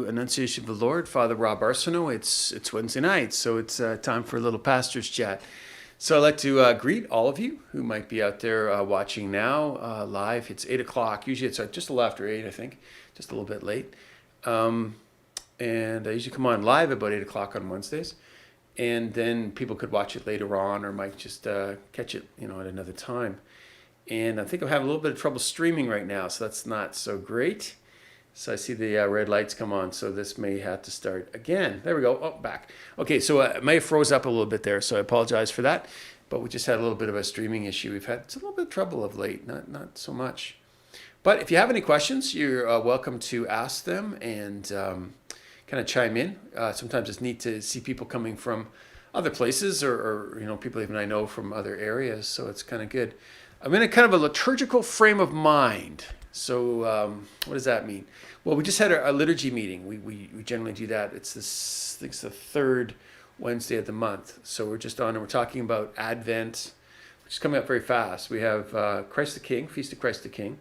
Annunciation of the Lord, Father Rob Arsenault. It's Wednesday night, so it's time for a little pastor's chat. So I'd like to greet all of you who might be out there watching now live. It's 8 o'clock. Usually it's just a little after 8, I think, just a little bit late. And I usually come on live about 8 o'clock on Wednesdays. And then people could watch it later on or might just catch it, at another time. And I think I'm having a little bit of trouble streaming right now, so that's not so great. So I see the red lights come on, so this may have to start again. There we go. Oh, back. Okay, so it may have froze up a little bit there, so I apologize for that. But we just had a little bit of a streaming issue. We've had a little bit of trouble of late, not so much. But if you have any questions, you're welcome to ask them and kind of chime in. Sometimes it's neat to see people coming from other places or people even I know from other areas, so it's kind of good. I'm in a kind of a liturgical frame of mind. So what does that mean? Well, we just had a liturgy meeting. We generally do that. I think it's the third Wednesday of the month. So we're just on and we're talking about Advent, which is coming up very fast. We have Christ the King, Feast of Christ the King,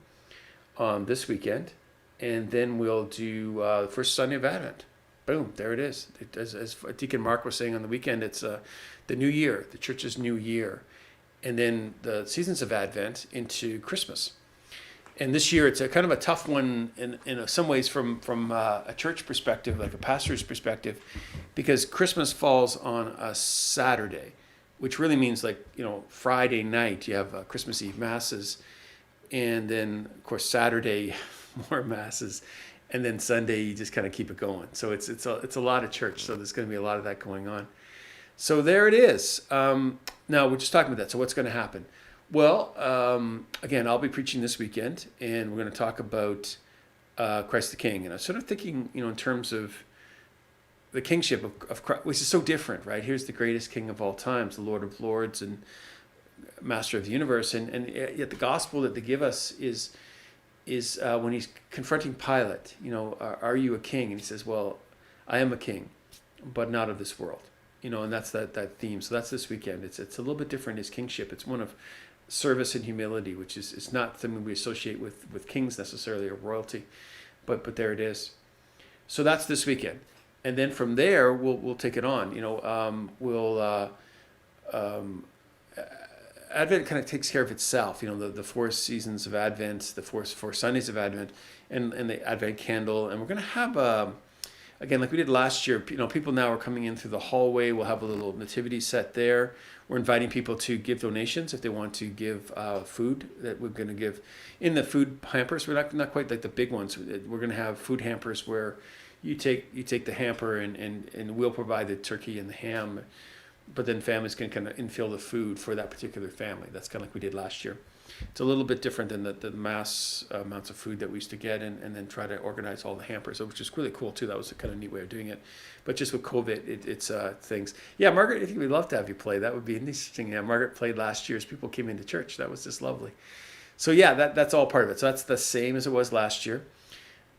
on this weekend. And then we'll do the first Sunday of Advent. Boom, there it is. As Deacon Mark was saying on the weekend, it's the new year, the church's new year. And then the seasons of Advent into Christmas. And this year, it's a kind of a tough one in some ways from a church perspective, like a pastor's perspective, because Christmas falls on a Saturday, which really means Friday night, you have Christmas Eve masses, and then, of course, Saturday, more masses, and then Sunday, you just kind of keep it going. So it's a lot of church, so there's going to be a lot of that going on. So there it is. Now, we're just talking about that. So what's going to happen? Well, again, I'll be preaching this weekend, and we're going to talk about Christ the King. And I'm sort of thinking, in terms of the kingship of Christ, which is so different, right? Here's the greatest king of all times, the Lord of Lords and Master of the universe. And yet the gospel that they give us is when he's confronting Pilate, are you a king? And he says, well, I am a king, but not of this world. And that's that theme. So that's this weekend. It's a little bit different, his kingship. It's one of service and humility, which is not something we associate with kings necessarily or royalty, but there it is. So that's this weekend, and then from there we'll take it on. Advent kind of takes care of itself. The 4 seasons of Advent, the four Sundays of Advent, and the Advent candle, and we're going to have again, like we did last year, people now are coming in through the hallway. We'll have a little nativity set there. We're inviting people to give donations if they want to give food that we're going to give in the food hampers. We're not quite like the big ones. We're going to have food hampers where you take the hamper and we'll provide the turkey and the ham, but then families can kind of infill the food for that particular family. That's kind of like we did last year. It's a little bit different than the mass amounts of food that we used to get and then try to organize all the hampers, which is really cool too. That was a kind of neat way of doing it. But just with COVID, it's things. Yeah, Margaret, I think we'd love to have you play. That would be interesting. Yeah, Margaret played last year as people came into church. That was just lovely. So yeah, that's all part of it. So that's the same as it was last year.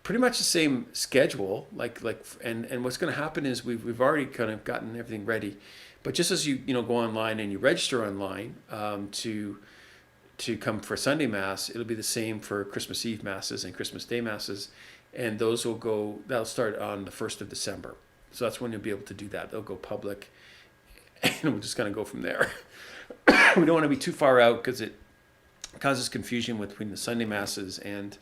Pretty much the same schedule. And what's going to happen is we've already kind of gotten everything ready. But just as you go online and you register online to come for Sunday Mass, it'll be the same for Christmas Eve Masses and Christmas Day Masses. And that'll start on the 1st of December. So that's when you'll be able to do that. They'll go public and we'll just kind of go from there. We don't want to be too far out because it causes confusion between the Sunday Masses and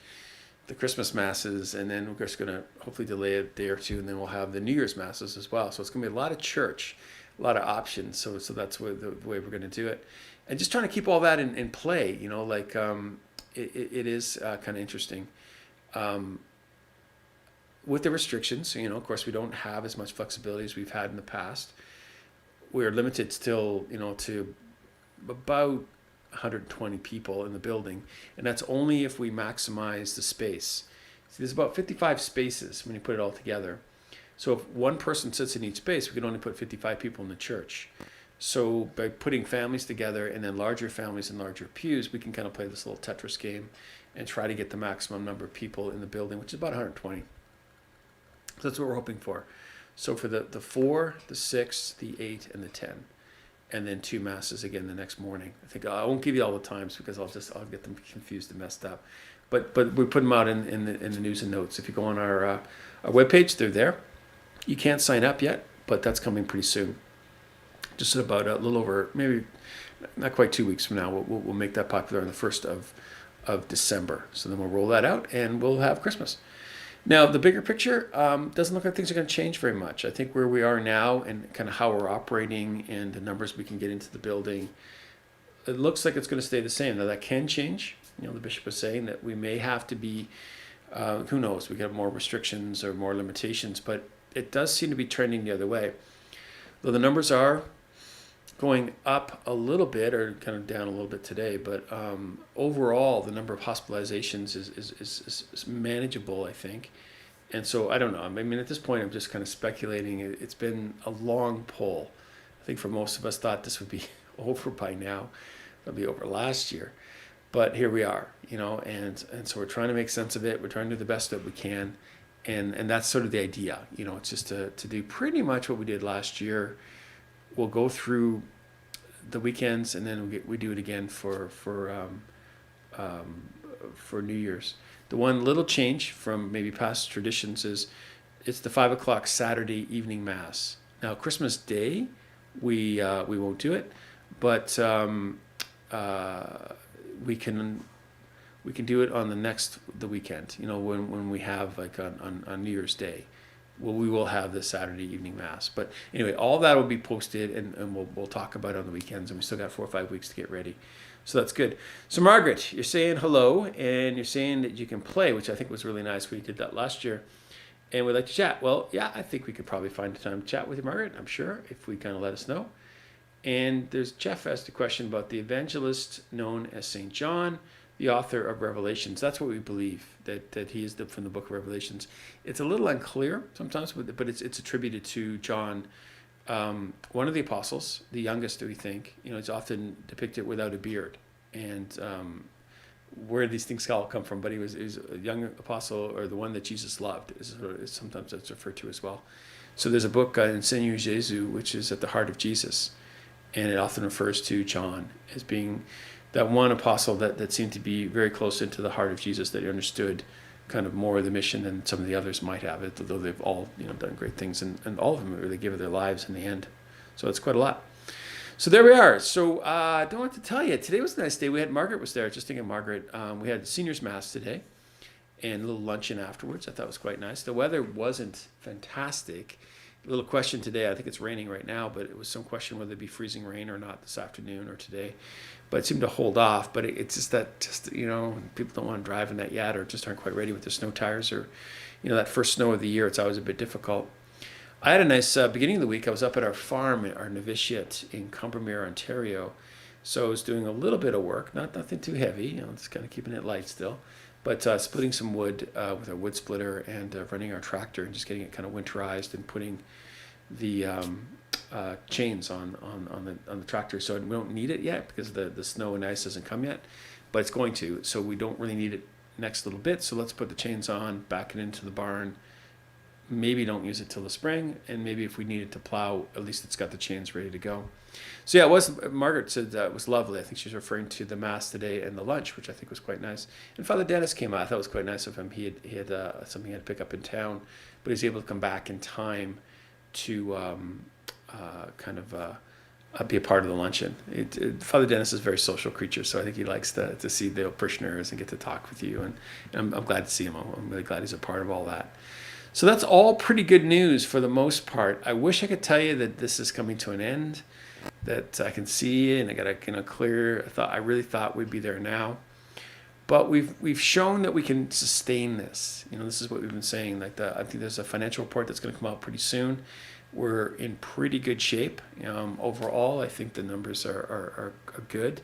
the Christmas Masses. And then we're just going to hopefully delay a day or two, and then we'll have the New Year's Masses as well. So it's going to be a lot of church, a lot of options. So that's the way we're going to do it. And just trying to keep all that in play, it is kind of interesting. With the restrictions, of course, we don't have as much flexibility as we've had in the past. We're limited still, to about 120 people in the building, and that's only if we maximize the space. So there's about 55 spaces when you put it all together. So if one person sits in each space, we can only put 55 people in the church. So by putting families together and then larger families in larger pews, we can kind of play this little Tetris game and try to get the maximum number of people in the building, which is about 120. So that's what we're hoping for. So for the 4, the 6, the 8, and the 10, and then 2 masses again the next morning. I think I won't give you all the times because I'll get them confused and messed up. But we put them out in the news and notes. If you go on our webpage, they're there. You can't sign up yet, but that's coming pretty soon. Just about a little over, maybe not quite 2 weeks from now, we'll make that popular on the 1st of December. So then we'll roll that out and we'll have Christmas. Now, the bigger picture doesn't look like things are going to change very much. I think where we are now and kind of how we're operating and the numbers we can get into the building, it looks like it's going to stay the same. Now, that can change. You know, the bishop was saying that we may have to be, who knows, we get more restrictions or more limitations, but it does seem to be trending the other way. Though the numbers are going up a little bit or kind of down a little bit today, but overall the number of hospitalizations is manageable, I think. And so I don't know. I mean, at this point, I'm just kind of speculating. It's been a long pull. I think for most of us thought this would be over by now. It'll be over last year. But here we are, you know, and so we're trying to make sense of it. We're trying to do the best that we can. And that's sort of the idea, you know, it's just to do pretty much what we did last year. We'll go through the weekends and then we do it again for New Year's. The one little change from maybe past traditions is it's the 5 o'clock Saturday evening mass. Now Christmas Day, we won't do it, but we can do it on the weekend. You know, when we have like on New Year's Day. Well, we will have the Saturday evening mass. But anyway, all that will be posted and we'll talk about it on the weekends, and we still got 4 or 5 weeks to get ready. So that's good. So Margaret, you're saying hello and you're saying that you can play, which I think was really nice. We did that last year. And we'd like to chat. Well, yeah, I think we could probably find a time to chat with you, Margaret, I'm sure, if we kind of let us know. And there's Jeff asked a question about the evangelist known as St. John, the author of Revelations. That's what we believe, that he is from the book of Revelations. It's a little unclear sometimes, but it's attributed to John, one of the apostles, the youngest, we think. You know, it's often depicted without a beard. And where these things all come from, but he was a young apostle, or the one that Jesus loved, is sometimes that's referred to as well. So there's a book in Seigneur Jésus, which is at the heart of Jesus, and it often refers to John as being that one apostle that seemed to be very close into the heart of Jesus, that he understood kind of more of the mission than some of the others might have, though they've all, you know, done great things, and all of them really give their lives in the end. So it's quite a lot. So there we are. So I don't want to tell you, today was a nice day. Margaret was there. Just thinking of Margaret. We had seniors mass today and a little luncheon afterwards. I thought it was quite nice. The weather wasn't fantastic. A little question today. I think it's raining right now, but it was some question whether it'd be freezing rain or not this afternoon or today. But it seemed to hold off. But it's just you know, people don't want to drive in that yet, or just aren't quite ready with their snow tires, or, you know, that first snow of the year. It's always a bit difficult. I had a nice beginning of the week. I was up at our farm, our novitiate in Combermere, Ontario. So I was doing a little bit of work, nothing too heavy, you know, just kind of keeping it light still. But splitting some wood with our wood splitter and running our tractor and just getting it kind of winterized and putting the chains on the tractor. So we don't need it yet because the snow and ice hasn't come yet, but it's going to. So we don't really need it next little bit. So let's put the chains on, back it into the barn. Maybe don't use it till the spring, and maybe if we need it to plow, at least it's got the chains ready to go. So yeah, Margaret said it was lovely. I think she's referring to the mass today and the lunch, which I think was quite nice. And Father Dennis came out. I thought it was quite nice of him. He had something he had to pick up in town, but he was able to come back in time to be a part of the luncheon. Father Dennis is a very social creature, so I think he likes to see the parishioners and get to talk with you. And I'm glad to see him. I'm really glad he's a part of all that. So that's all pretty good news for the most part. I wish I could tell you that this is coming to an end, that I can see and I got a clear. I really thought we'd be there now, but we've shown that we can sustain this. You know, this is what we've been saying. I think there's a financial report that's going to come out pretty soon. We're in pretty good shape overall. I think the numbers are good.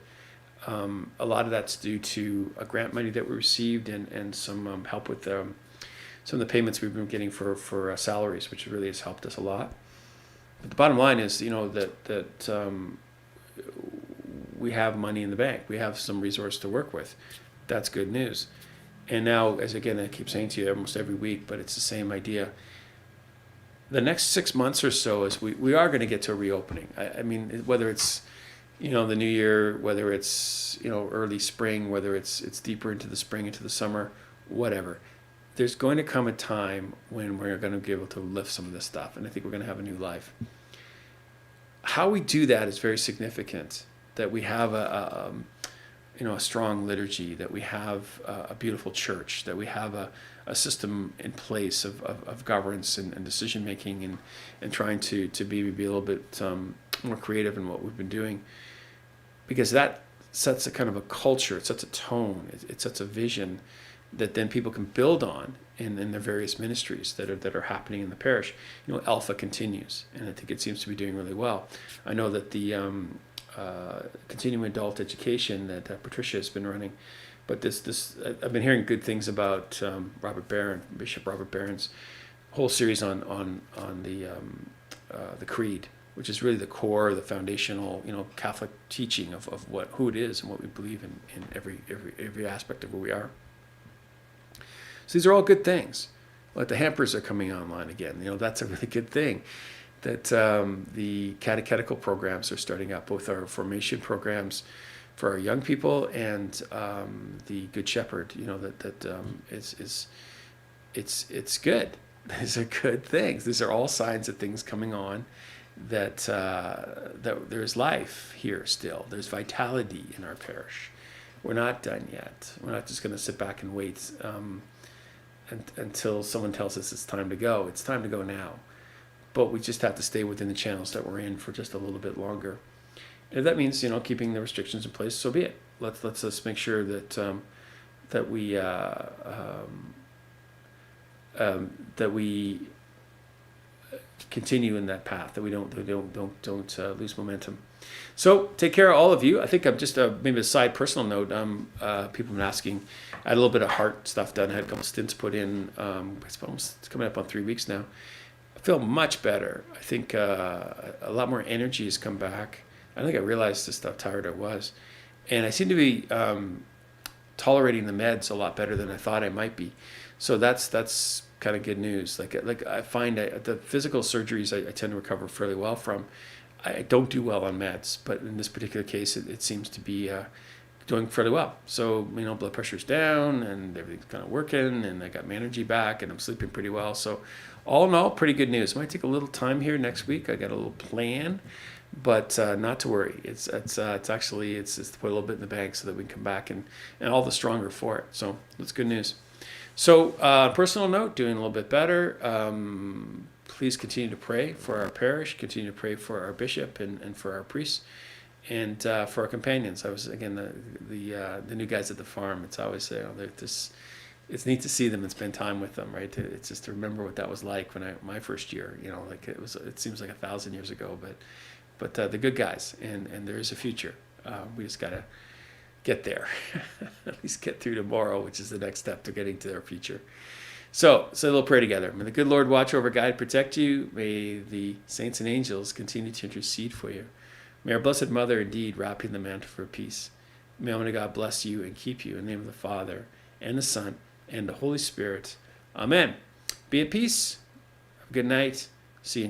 A lot of that's due to a grant money that we received and some help with some of the payments we've been getting for salaries, which really has helped us a lot. But the bottom line is, you know, that we have money in the bank. We have some resource to work with. That's good news. And now, as again, I keep saying to you almost every week, but it's the same idea. The next 6 months or so is we are going to get to a reopening. I mean, whether it's the new year, whether it's, early spring, whether it's deeper into the spring, into the summer, whatever. There's going to come a time when we're going to be able to lift some of this stuff, and I think we're going to have a new life. How we do that is very significant. That we have a strong liturgy, that we have a beautiful church, that we have a system in place of governance and decision making, and trying to be a little bit more creative in what we've been doing, because that sets a kind of a culture, it sets a tone, it sets a vision that then people can build on in their various ministries that are happening in the parish. Alpha continues, and I think it seems to be doing really well. I know that the continuing adult education that Patricia has been running, but this I've been hearing good things about Bishop Robert Barron's whole series on the creed, which is really the core, the foundational, Catholic teaching of who it is and what we believe in every aspect of who we are. So these are all good things. Like the Hampers are coming online again. That's a really good thing. That the catechetical programs are starting up, both our formation programs for our young people and the Good Shepherd. It's good. These are good things. These are all signs of things coming on. That there's life here still. There's vitality in our parish. We're not done yet. We're not just going to sit back and wait until someone tells us it's time to go. It's time to go now. But we just have to stay within the channels that we're in for just a little bit longer. And if that means, keeping the restrictions in place, so be it. Let's just make sure that we continue in that path, that we don't lose momentum. So take care of all of you. I think I'm just maybe a side personal note. People have been asking. I had a little bit of heart stuff done. I had a couple stints put in. It's coming up on 3 weeks now. I feel much better. I think a lot more energy has come back. I think I realized just how tired I was, and I seem to be tolerating the meds a lot better than I thought I might be. So that's kind of good news. Like I find the physical surgeries I tend to recover fairly well from. I don't do well on meds, but in this particular case, it seems to be doing fairly well. So, blood pressure's down and everything's kind of working, and I got my energy back, and I'm sleeping pretty well. So all in all, pretty good news. It might take a little time here next week. I got a little plan, but not to worry. It's actually to put a little bit in the bank so that we can come back and all the stronger for it. So that's good news. So personal note, doing a little bit better. Please continue to pray for our parish, continue to pray for our bishop and for our priests, and for our companions. I was, again, the new guys at the farm. It's always, it's neat to see them and spend time with them, right? It's just to remember what that was like when my first year, it seems like 1,000 years ago, but the good guys, and there is a future. We just got to get there, at least get through tomorrow, which is the next step to getting to their future. So say a little prayer together. May the good Lord watch over, guide, protect you. May the saints and angels continue to intercede for you. May our Blessed Mother indeed wrap you in the mantle for peace. May Almighty God bless you and keep you in the name of the Father, and the Son, and the Holy Spirit. Amen. Be at peace. Have a good night. See you in